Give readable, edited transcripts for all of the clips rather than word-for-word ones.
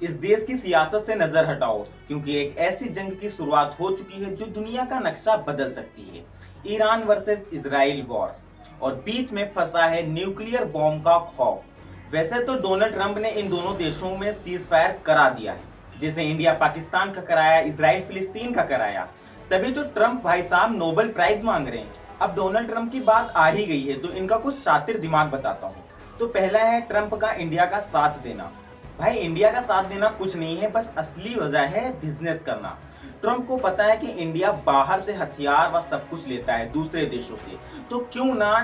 इस देश की सियासत से नजर हटाओ, क्योंकि एक ऐसी जंग की शुरुआत हो चुकी है जो दुनिया का नक्शा बदल सकती है। ईरान वर्सेस इजराइल वॉर, और बीच में फंसा है न्यूक्लियर बॉम्ब का खौफ। वैसे तो डोनाल्ड ट्रंप ने इन दोनों देशों में सीज फायर करा दिया है, जैसे इंडिया पाकिस्तान का कराया, इजराइल फिलिस्तीन का कराया। तभी तो ट्रंप भाई साहब नोबेल प्राइज मांग रहे हैं। अब डोनाल्ड ट्रंप की बात आ ही गई है तो इनका कुछ शातिर दिमाग बताता हूँ। तो पहला है ट्रंप का इंडिया का साथ देना। भाई इंडिया का साथ देना कुछ नहीं है, बस असली वजह है बिजनेस करना। ट्रंप को पता है कि इंडिया बाहर से हथियार व सब कुछ लेता है दूसरे देशों से, तो क्यों ना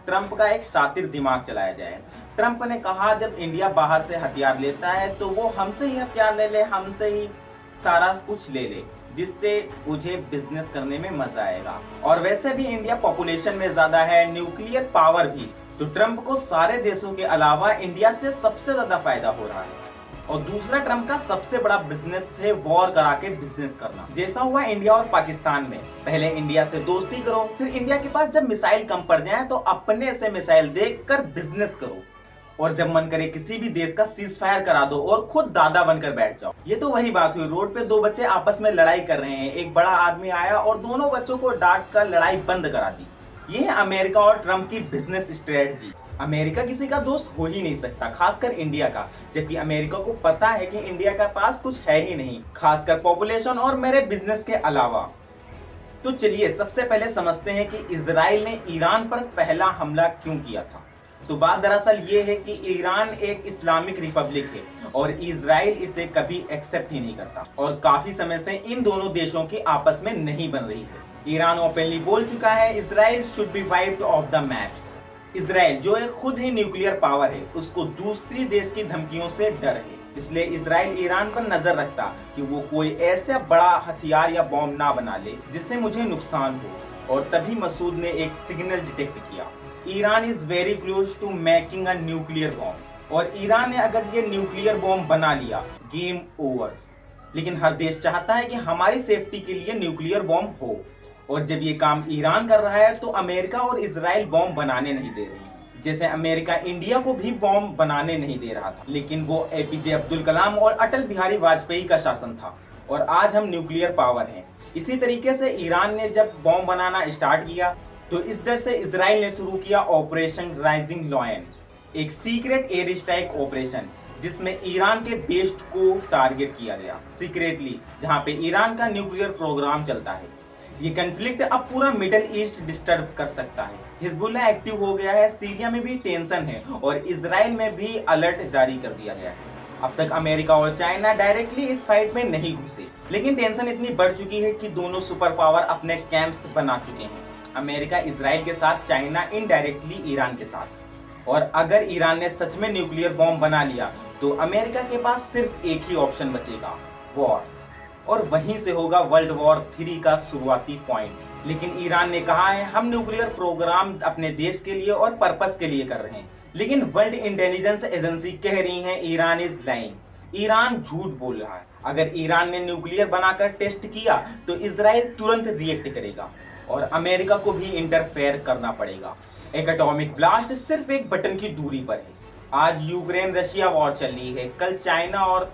ट्रंप का एक शातिर दिमाग चलाया जाए। ट्रंप ने कहा जब इंडिया बाहर से हथियार लेता है तो वो हमसे ही हथियार ले ले, हमसे ही सारा कुछ ले ले, जिससे मुझे बिजनेस करने में मजा आएगा। और वैसे भी इंडिया पॉपुलेशन में ज्यादा है, न्यूक्लियर पावर भी, तो ट्रंप को सारे देशों के अलावा इंडिया से सबसे ज्यादा फायदा हो रहा है। और दूसरा ट्रंप का सबसे बड़ा बिजनेस है वॉर करा के बिजनेस करना, जैसा हुआ इंडिया और पाकिस्तान में। पहले इंडिया से दोस्ती करो, फिर इंडिया के पास जब मिसाइल कम पड़ जाए तो अपने से मिसाइल देखकर बिजनेस करो, और जब मन करे किसी भी देश का सीज फायर करा दो और खुद दादा बनकर बैठ जाओ। ये तो वही बात हुई, रोड पे दो बच्चे आपस में लड़ाई कर रहे हैं, एक बड़ा आदमी आया और दोनों बच्चों को डांट कर लड़ाई बंद करा दी। ये है अमेरिका और ट्रंप की बिजनेस स्ट्रेटजी। अमेरिका किसी का दोस्त हो ही नहीं सकता, खासकर इंडिया का, जबकि अमेरिका को पता है कि इंडिया के पास कुछ है ही नहीं, खासकर पॉपुलेशन और मेरे बिजनेस के अलावा। तो चलिए सबसे पहले समझते हैं कि इजराइल ने ईरान पर पहला हमला क्यों किया था। तो बात दरअसल ये है कि ईरान एक इस्लामिक रिपब्लिक है और इजराइल इसे कभी एक्सेप्ट ही नहीं करता, और काफी समय से इन दोनों देशों की आपस में नहीं बन रही है। ईरान ओपनली बोल चुका है Israel should be wiped off the map. Israel जो एक खुद ही न्यूक्लियर पावर है, उसको दूसरी देश की धमकियों से डर है, इसलिए इजराइल ईरान पर नजर रखता कि वो कोई ऐसा बड़ा हथियार या बॉम्ब ना बना ले जिससे मुझे नुकसान हो। और तभी मसूद ने एक सिग्नल डिटेक्ट किया, Iran is very close to making a nuclear bomb. और ईरान ने अगर ये न्यूक्लियर बॉम्ब बना लिया, गेम ओवर। लेकिन हर देश चाहता है कि हमारी सेफ्टी के लिए न्यूक्लियर बॉम्ब हो, और जब ये काम ईरान कर रहा है तो अमेरिका और इजराइल बॉम्ब बनाने नहीं दे रहे हैं। जैसे अमेरिका इंडिया को भी बॉम्ब बनाने नहीं दे रहा था, लेकिन वो एपीजे अब्दुल कलाम और अटल बिहारी वाजपेयी का शासन था, और आज हम न्यूक्लियर पावर हैं। इसी तरीके से ईरान ने जब बॉम्ब बनाना स्टार्ट किया तो इस दर से इजराइल ने शुरू किया ऑपरेशन राइजिंग लॉयन, एक सीक्रेट एयर स्ट्राइक ऑपरेशन, जिसमें ईरान के बेस्ट को टारगेट किया गया सीक्रेटली, जहां पे ईरान का न्यूक्लियर प्रोग्राम चलता है। ये कन्फ्लिक्ट अब पूरा मिडिल ईस्ट डिस्टर्ब कर सकता है। हिजबुल्लाह एक्टिव हो गया है, सीरिया में भी टेंशन है, और इजराइल में भी अलर्ट जारी कर दिया गया है। अब तक अमेरिका और चाइना डायरेक्टली इस फाइट में नहीं घुसे, लेकिन टेंशन इतनी बढ़ चुकी है कि दोनों सुपर पावर अपने कैंप्स बना चुके हैं। अमेरिका इजराइल के साथ, चाइना इनडायरेक्टली ईरान के साथ। और अगर ईरान ने सच में न्यूक्लियर बॉम्ब बना लिया तो अमेरिका के पास सिर्फ एक ही ऑप्शन बचेगा, वॉर। और वहीं से होगा वर्ल्ड वॉर 3 का शुरुआती पॉइंट। लेकिन ईरान ने कहा है हम न्यूक्लियर प्रोग्राम अपने देश के लिए और पर्पस के लिए कर रहे हैं, लेकिन वर्ल्ड इंटेलिजेंस एजेंसी कह रही है ईरान इज लाइंग, ईरान झूठ बोल रहा है। अगर ईरान ने न्यूक्लियर बनाकर टेस्ट किया तो इजराइल तुरंत रिएक्ट करेगा और अमेरिका को भी इंटरफेयर करना पड़ेगा। एक एटॉमिक ब्लास्ट सिर्फ एक बटन की दूरी पर है। आज यूक्रेन रशिया वॉर चल रही है, कल चाइना और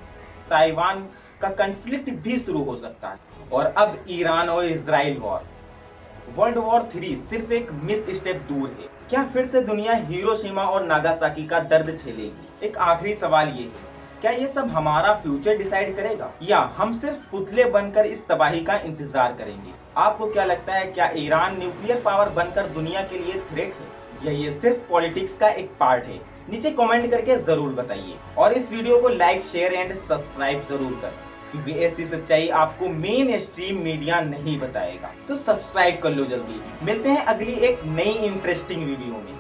ताइवान का कॉन्फ्लिक्ट भी शुरू हो सकता है, और अब ईरान और इजराइल वॉर। वर्ल्ड वॉर 3 सिर्फ एक मिस स्टेप दूर है। क्या फिर से दुनिया हिरोशिमा और नागासाकी का दर्द झेलेगी? एक आखिरी सवाल ये है, क्या ये सब हमारा फ्यूचर डिसाइड करेगा, या हम सिर्फ पुतले बनकर इस तबाही का इंतजार करेंगे? आपको क्या लगता है, क्या ईरान न्यूक्लियर पावर बनकर दुनिया के लिए थ्रेट है, या ये सिर्फ पॉलिटिक्स का एक पार्ट है? नीचे कमेंट करके जरूर बताइए, और इस वीडियो को लाइक, शेयर एंड सब्सक्राइब जरूर करें, क्योंकि ऐसी सच्चाई आपको मेन स्ट्रीम मीडिया नहीं बताएगा। तो सब्सक्राइब कर लो जल्दी। मिलते हैं अगली एक नई इंटरेस्टिंग वीडियो में।